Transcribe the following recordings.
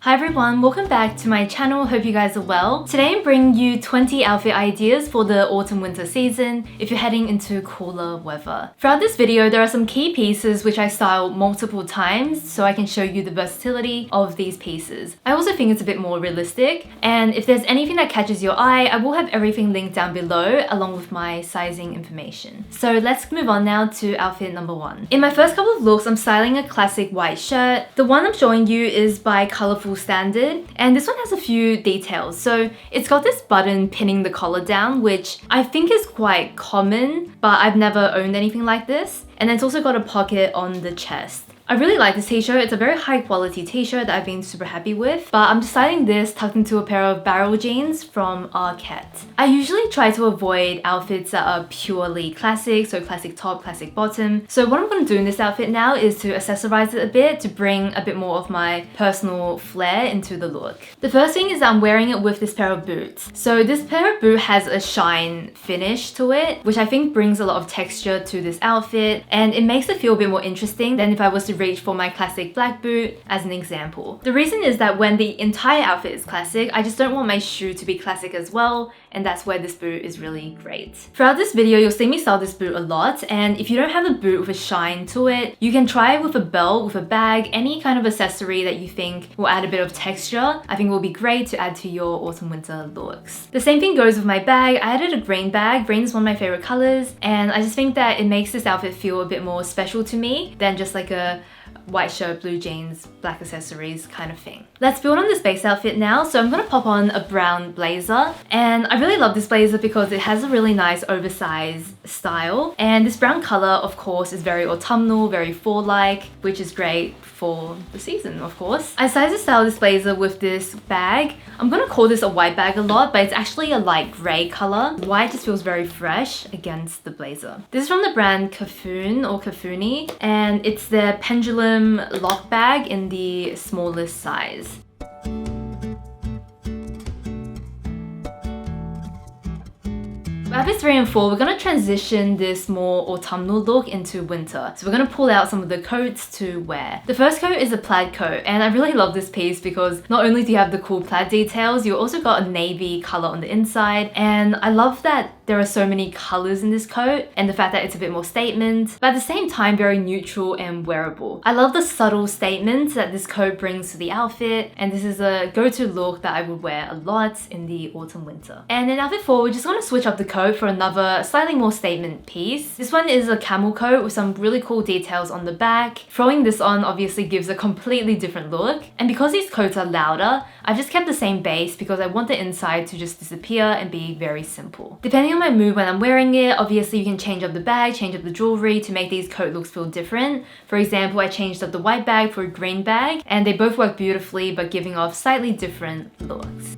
Hi everyone, welcome back to my channel, hope you guys are well. Today I'm bringing you 20 outfit ideas for the autumn-winter season if you're heading into cooler weather. Throughout this video, there are some key pieces which I styled multiple times so I can show you the versatility of these pieces. I also think it's a bit more realistic, and if there's anything that catches your eye, I will have everything linked down below along with my sizing information. So let's move on now to outfit number 1. In my first couple of looks, I'm styling a classic white shirt. The one I'm showing you is by Colourful Standard, and this one has a few details. So it's got this button pinning the collar down, which I think is quite common, but I've never owned anything like this. And it's also got a pocket on the chest. I really like this t-shirt. It's a very high quality t-shirt that I've been super happy with, but I'm styling this tucked into a pair of barrel jeans from Outnet. I usually try to avoid outfits that are purely classic, so classic top, classic bottom. So what I'm going to do in this outfit now is to accessorize it a bit to bring a bit more of my personal flair into the look. The first thing is that I'm wearing it with this pair of boots. So this pair of boot has a shine finish to it, which I think brings a lot of texture to this outfit, and it makes it feel a bit more interesting than if I was to reach for my classic black boot as an example. The reason is that when the entire outfit is classic, I just don't want my shoe to be classic as well, and that's where this boot is really great. Throughout this video, you'll see me style this boot a lot, and if you don't have the boot with a shine to it, you can try it with a belt, with a bag, any kind of accessory that you think will add a bit of texture. I think will be great to add to your autumn-winter looks. The same thing goes with my bag. I added a green bag. Green is one of my favorite colors, and I just think that it makes this outfit feel a bit more special to me than just like a white shirt, blue jeans, black accessories kind of thing. Let's build on this base outfit now. So I'm gonna pop on a brown blazer, and I really love this blazer because it has a really nice oversized style, and this brown color of course is very autumnal, very fall-like, which is great for the season of course. I decided to style this blazer with this bag. I'm gonna call this a white bag a lot, but it's actually a light grey color. White just feels very fresh against the blazer. This is from the brand Kaffoon or Kaffooni, and it's their pendulum lock bag in the smallest size. For outfits 3 and 4, we're going to transition this more autumnal look into winter. So we're going to pull out some of the coats to wear. The first coat is a plaid coat, and I really love this piece because not only do you have the cool plaid details, you also got a navy color on the inside, and I love that there are so many colors in this coat and the fact that it's a bit more statement, but at the same time very neutral and wearable. I love the subtle statements that this coat brings to the outfit, and this is a go-to look that I would wear a lot in the autumn-winter. And in outfit 4, we're just going to switch up the coat for another slightly more statement piece. This one is a camel coat with some really cool details on the back. Throwing this on obviously gives a completely different look, and because these coats are louder, I've just kept the same base because I want the inside to just disappear and be very simple. Depending on my mood when I'm wearing it, obviously you can change up the bag, change up the jewelry to make these coat looks feel different. For example, I changed up the white bag for a green bag, and they both work beautifully but giving off slightly different looks.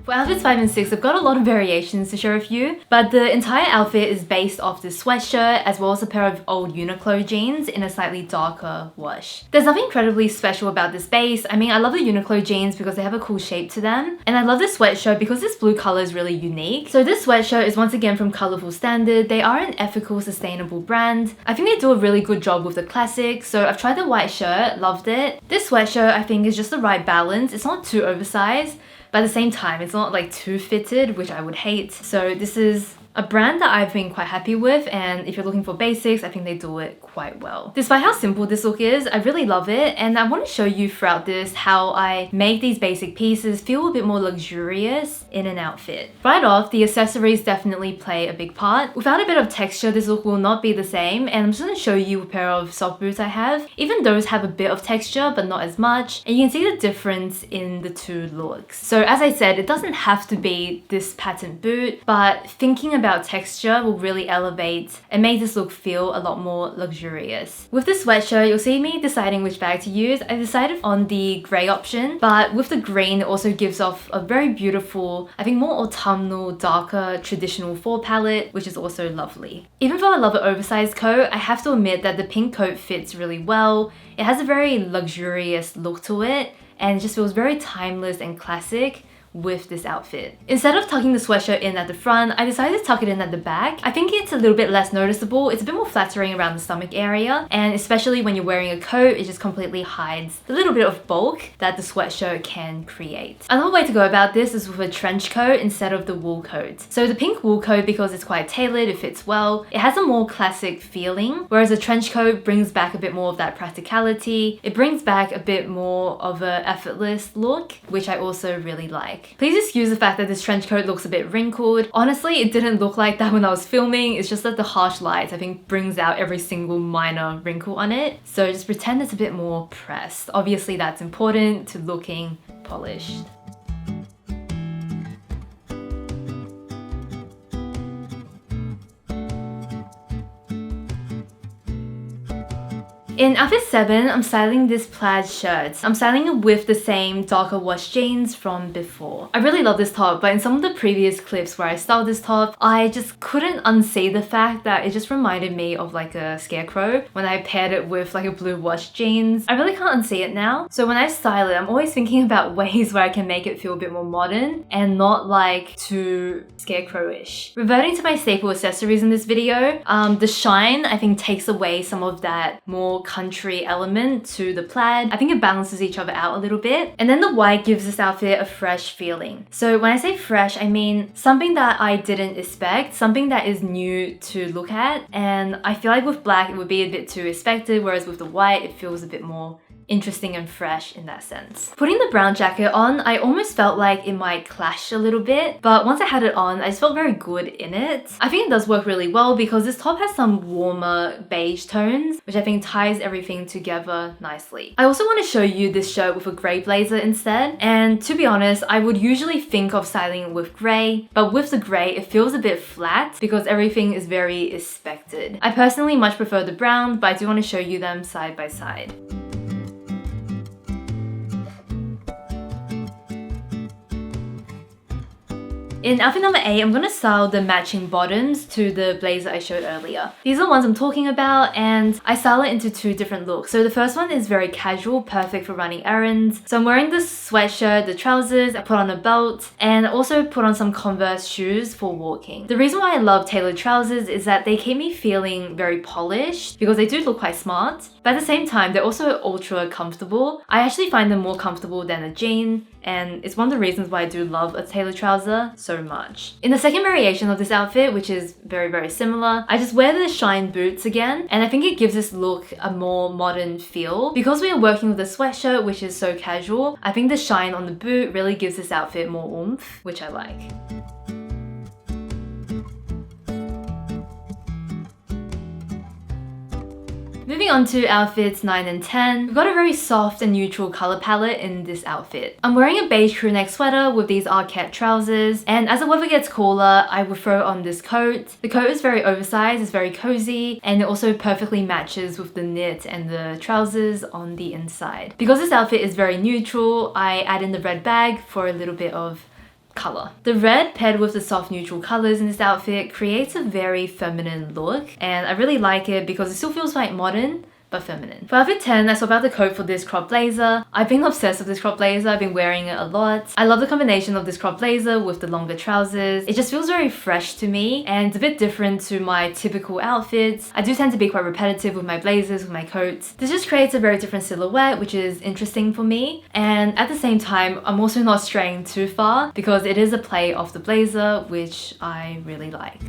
For outfits 5 and 6, I've got a lot of variations to share with you, but the entire outfit is based off this sweatshirt as well as a pair of old Uniqlo jeans in a slightly darker wash. There's nothing incredibly special about this base. I mean, I love the Uniqlo jeans because they have a cool shape to them, and I love this sweatshirt because this blue color is really unique. So this sweatshirt is once again from Colourful Standard. They are an ethical, sustainable brand. I think they do a really good job with the classics, so I've tried the white shirt, loved it. This sweatshirt I think is just the right balance. It's not too oversized, but at the same time, it's not like too fitted, which I would hate. So this is a brand that I've been quite happy with, and if you're looking for basics, I think they do it quite well. Despite how simple this look is, I really love it, and I want to show you throughout this how I make these basic pieces feel a bit more luxurious in an outfit. Right off, the accessories definitely play a big part. Without a bit of texture, this look will not be the same, and I'm just going to show you a pair of soft boots I have. Even those have a bit of texture, but not as much, and you can see the difference in the two looks. So as I said, it doesn't have to be this patent boot, but thinking about texture will really elevate and make this look feel a lot more luxurious. With this sweatshirt, you'll see me deciding which bag to use. I decided on the grey option, but with the green, it also gives off a very beautiful, I think more autumnal, darker, traditional fall palette, which is also lovely. Even though I love an oversized coat, I have to admit that the pink coat fits really well. It has a very luxurious look to it, and it just feels very timeless and classic, with this outfit. Instead of tucking the sweatshirt in at the front, I decided to tuck it in at the back. I think it's a little bit less noticeable, it's a bit more flattering around the stomach area, and especially when you're wearing a coat, it just completely hides the little bit of bulk that the sweatshirt can create. Another way to go about this is with a trench coat instead of the wool coat. So the pink wool coat, because it's quite tailored, it fits well, it has a more classic feeling, whereas a trench coat brings back a bit more of that practicality. It brings back a bit more of an effortless look, which I also really like. Please excuse the fact that this trench coat looks a bit wrinkled. Honestly, it didn't look like that when I was filming. It's just that the harsh lights, I think, brings out every single minor wrinkle on it. So just pretend it's a bit more pressed. Obviously, that's important to looking polished. In outfit 7, I'm styling this plaid shirt. I'm styling it with the same darker wash jeans from before. I really love this top, but in some of the previous clips where I styled this top, I just couldn't unsee the fact that it just reminded me of like a scarecrow when I paired it with like a blue wash jeans. I really can't unsee it now. So when I style it, I'm always thinking about ways where I can make it feel a bit more modern and not like too scarecrowish. Reverting to my staple accessories in this video, the shine I think takes away some of that more country element to the plaid. I think it balances each other out a little bit. And then the white gives this outfit a fresh feeling. So when I say fresh, I mean something that I didn't expect, something that is new to look at. And I feel like with black, it would be a bit too expected, whereas with the white, it feels a bit more interesting and fresh in that sense. Putting the brown jacket on, I almost felt like it might clash a little bit, but once I had it on, I just felt very good in it. I think it does work really well because this top has some warmer beige tones, which I think ties everything together nicely. I also want to show you this shirt with a grey blazer instead, and to be honest, I would usually think of styling it with grey, but with the grey, it feels a bit flat because everything is very expected. I personally much prefer the brown, but I do want to show you them side by side. In outfit number 8, I'm gonna style the matching bottoms to the blazer I showed earlier. These are the ones I'm talking about, and I style it into 2 different looks. So the first one is very casual, perfect for running errands. So I'm wearing this sweatshirt, the trousers, I put on a belt, and I also put on some Converse shoes for walking. The reason why I love tailored trousers is that they keep me feeling very polished because they do look quite smart, but at the same time, they're also ultra comfortable. I actually find them more comfortable than a jean, and it's one of the reasons why I do love a tailored trouser so much. In the second variation of this outfit, which is very similar, I just wear the shine boots again, and I think it gives this look a more modern feel. Because we are working with a sweatshirt, which is so casual, I think the shine on the boot really gives this outfit more oomph, which I like. Moving on to outfits 9 and 10, we've got a very soft and neutral color palette in this outfit. I'm wearing a beige crewneck sweater with these Arquette trousers, and as the weather gets cooler, I will throw on this coat. The coat is very oversized, it's very cozy, and it also perfectly matches with the knit and the trousers on the inside. Because this outfit is very neutral, I add in the red bag for a little bit of color. The red paired with the soft neutral colors in this outfit creates a very feminine look, and I really like it because it still feels like modern but feminine. For outfit 10, I swapped out the coat for this crop blazer. I've been obsessed with this crop blazer, I've been wearing it a lot. I love the combination of this crop blazer with the longer trousers. It just feels very fresh to me and it's a bit different to my typical outfits. I do tend to be quite repetitive with my blazers, with my coats. This just creates a very different silhouette, which is interesting for me. And at the same time, I'm also not straying too far because it is a play off the blazer, which I really like.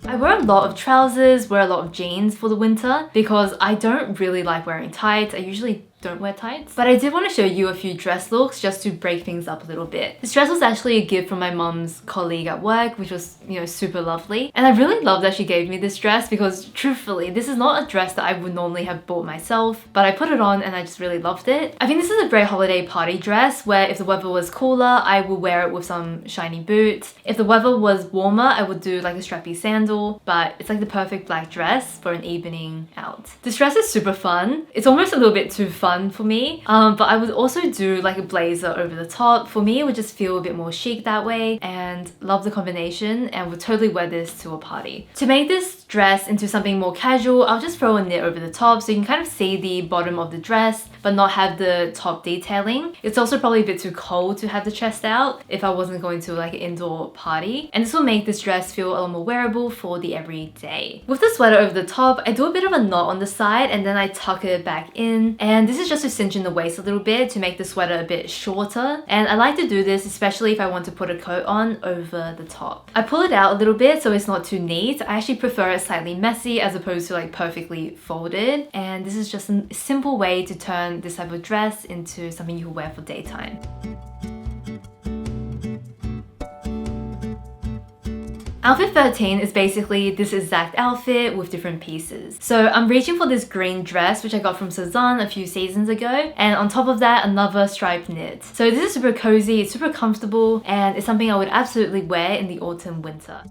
I wear a lot of trousers, wear a lot of jeans for the winter because I don't really like wearing tights. I usually don't wear tights. But I did want to show you a few dress looks just to break things up a little bit. This dress was actually a gift from my mum's colleague at work, which was, you know, super lovely. And I really love that she gave me this dress because truthfully, this is not a dress that I would normally have bought myself, but I put it on and I just really loved it. I think this is a great holiday party dress where if the weather was cooler, I would wear it with some shiny boots. If the weather was warmer, I would do like a strappy sandal, but it's like the perfect black dress for an evening out. This dress is super fun. It's almost a little bit too fun fun for me. But I would also do like a blazer over the top. For me, it would just feel a bit more chic that way, and love the combination, and would totally wear this to a party. To make this dress into something more casual, I'll just throw a knit over the top so you can kind of see the bottom of the dress but not have the top detailing. It's also probably a bit too cold to have the chest out if I wasn't going to like an indoor party, and this will make this dress feel a little more wearable for the everyday. With the sweater over the top, I do a bit of a knot on the side and then I tuck it back in, and this is just to cinch in the waist a little bit to make the sweater a bit shorter, and I like to do this especially if I want to put a coat on over the top. I pull it out a little bit so it's not too neat. I actually prefer it slightly messy as opposed to like perfectly folded, and this is just a simple way to turn this type of dress into something you can wear for daytime. Outfit 13 is basically this exact outfit with different pieces. So I'm reaching for this green dress which I got from Sezane a few seasons ago, and on top of that another striped knit. So this is super cozy, it's super comfortable, and it's something I would absolutely wear in the autumn winter.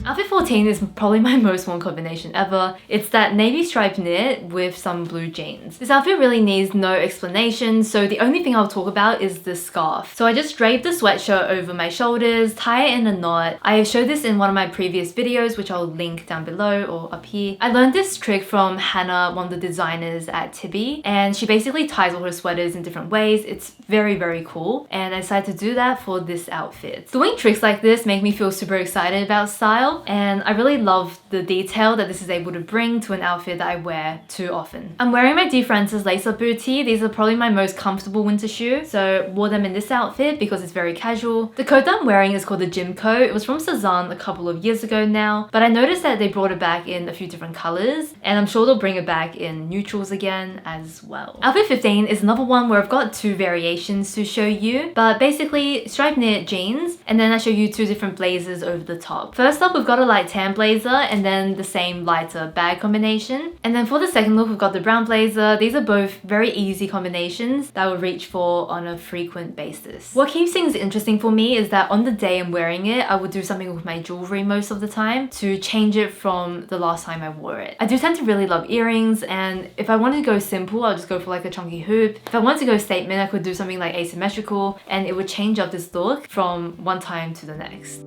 Outfit 14 is probably my most worn combination ever. It's that navy striped knit with some blue jeans. This outfit really needs no explanation, so the only thing I'll talk about is the scarf. So I just drape the sweatshirt over my shoulders, tie it in a knot. I showed this in one of my previous videos, which I'll link down below or up here. I learned this trick from Hannah, one of the designers at Tibi, and she basically ties all her sweaters in different ways. It's very, very cool, and I decided to do that for this outfit. Doing tricks like this make me feel super excited about style, and I really love the detail that this is able to bring to an outfit that I wear too often. I'm wearing my D. Francis lace-up bootie. These are probably my most comfortable winter shoe, so wore them in this outfit because it's very casual. The coat that I'm wearing is called the gym coat. It was from Sezane a couple of years ago now, but I noticed that they brought it back in a few different colors, and I'm sure they'll bring it back in neutrals again as well. Outfit 15 is another one where I've got two variations to show you, but basically striped knit jeans, and then I show you two different blazers over the top. First up, we've got a light tan blazer and then the same lighter bag combination. And then for the second look, we've got the brown blazer. These are both very easy combinations that I would reach for on a frequent basis. What keeps things interesting for me is that on the day I'm wearing it, I would do something with my jewelry most of the time to change it from the last time I wore it. I do tend to really love earrings, and if I wanted to go simple, I'll just go for like a chunky hoop. If I wanted to go statement, I could do something like asymmetrical, and it would change up this look from one time to the next.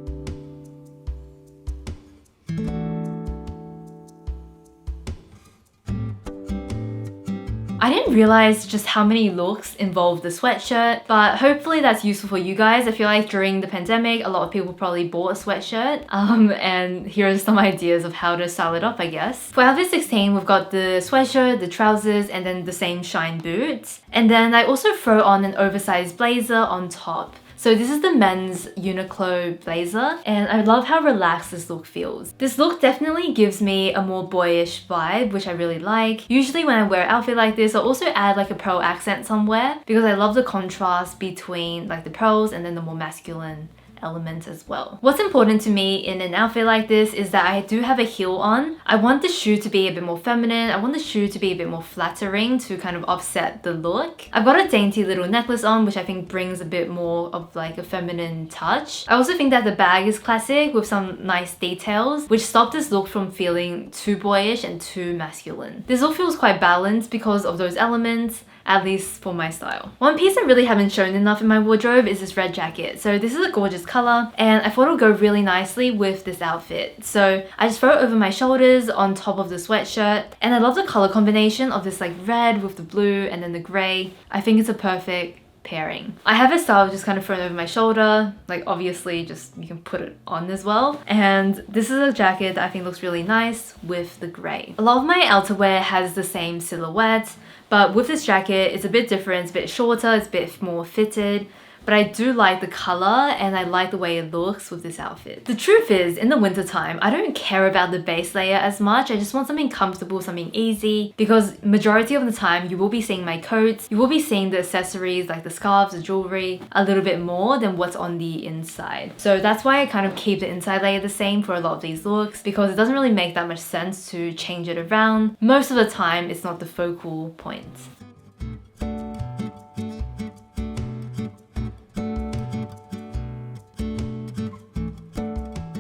I didn't realize just how many looks involve the sweatshirt, but hopefully that's useful for you guys. I feel like during the pandemic, a lot of people probably bought a sweatshirt, and here are some ideas of how to style it up, I guess. For outfit 16, we've got the sweatshirt, the trousers, and then the same shine boots. And then I also throw on an oversized blazer on top. So this is the men's Uniqlo blazer, and I love how relaxed this look feels. This look definitely gives me a more boyish vibe, which I really like. Usually when I wear an outfit like this, I'll also add like a pearl accent somewhere because I love the contrast between like the pearls and then the more masculine element as well. What's important to me in an outfit like this is that I do have a heel on. I want the shoe to be a bit more feminine. I want the shoe to be a bit more flattering to kind of offset the look. I've got a dainty little necklace on, which I think brings a bit more of like a feminine touch. I also think that the bag is classic with some nice details, which stop this look from feeling too boyish and too masculine. This look feels quite balanced because of those elements, at least for my style. One piece I really haven't shown enough in my wardrobe is this red jacket. So this is a gorgeous color, and I thought it would go really nicely with this outfit. So I just throw it over my shoulders on top of the sweatshirt, and I love the color combination of this like red with the blue and then the gray. I think it's a perfect pairing. I have a style just kind of thrown over my shoulder, like obviously just you can put it on as well, and this is a jacket that I think looks really nice with the gray. A lot of my outerwear has the same silhouette, but with this jacket it's a bit different. It's a bit shorter, it's a bit more fitted, but I do like the color and I like the way it looks with this outfit. The truth is, in the winter time, I don't care about the base layer as much. I just want something comfortable, something easy, because majority of the time you will be seeing my coats, you will be seeing the accessories like the scarves, the jewelry, a little bit more than what's on the inside. So that's why I kind of keep the inside layer the same for a lot of these looks, because it doesn't really make that much sense to change it around. Most of the time, it's not the focal point.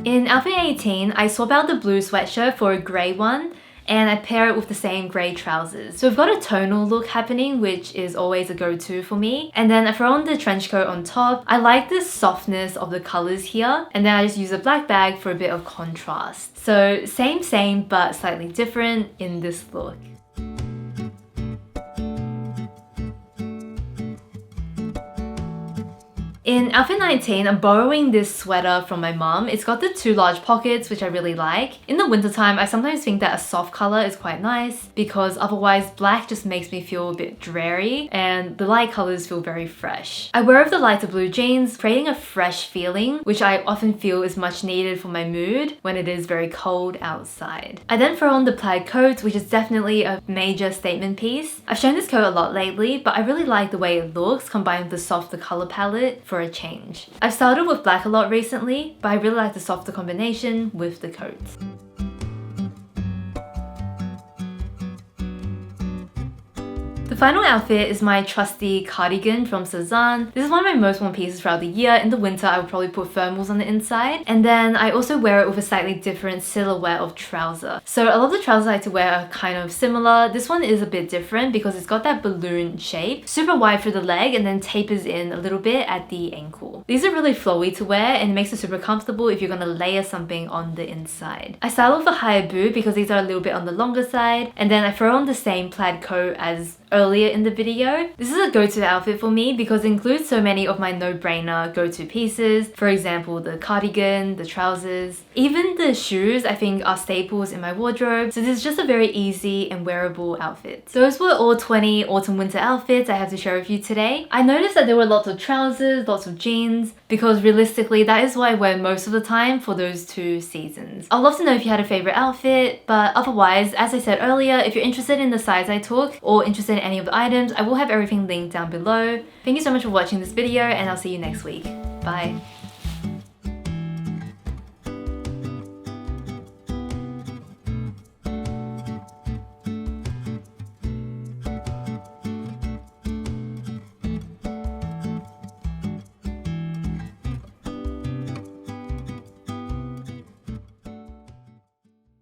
In outfit 18, I swap out the blue sweatshirt for a grey one, and I pair it with the same grey trousers. So we've got a tonal look happening, which is always a go-to for me. And then I throw on the trench coat on top. I like the softness of the colours here, and then I just use a black bag for a bit of contrast. So same, but slightly different in this look. In outfit 19, I'm borrowing this sweater from my mum. It's got the 2 large pockets, which I really like. In the wintertime, I sometimes think that a soft colour is quite nice because otherwise black just makes me feel a bit dreary and the light colours feel very fresh. I wear with the lighter blue jeans, creating a fresh feeling, which I often feel is much needed for my mood when it is very cold outside. I then throw on the plaid coat, which is definitely a major statement piece. I've shown this coat a lot lately, but I really like the way it looks combined with the softer colour palette for a change. I've started with black a lot recently, but I really like the softer combination with the coat. The final outfit is my trusty cardigan from Sezane. This is one of my most worn pieces throughout the year. In the winter, I would probably put thermals on the inside. And then I also wear it with a slightly different silhouette of trouser. So a lot of the trousers I like to wear are kind of similar. This one is a bit different because it's got that balloon shape, super wide through the leg and then tapers in a little bit at the ankle. These are really flowy to wear and it makes it super comfortable if you're gonna layer something on the inside. I style with a higher boot because these are a little bit on the longer side, and then I throw on the same plaid coat as earlier in the video. This is a go-to outfit for me because it includes so many of my no-brainer go-to pieces. For example, the cardigan, the trousers, even the shoes I think are staples in my wardrobe. So this is just a very easy and wearable outfit. Those were all 20 autumn-winter outfits I have to share with you today. I noticed that there were lots of trousers, lots of jeans, because realistically that is what I wear most of the time for those 2 seasons. I'd love to know if you had a favorite outfit, but otherwise, as I said earlier, if you're interested in the size I took or interested in any of the items, I will have everything linked down below. Thank you so much for watching this video and I'll see you next week. Bye.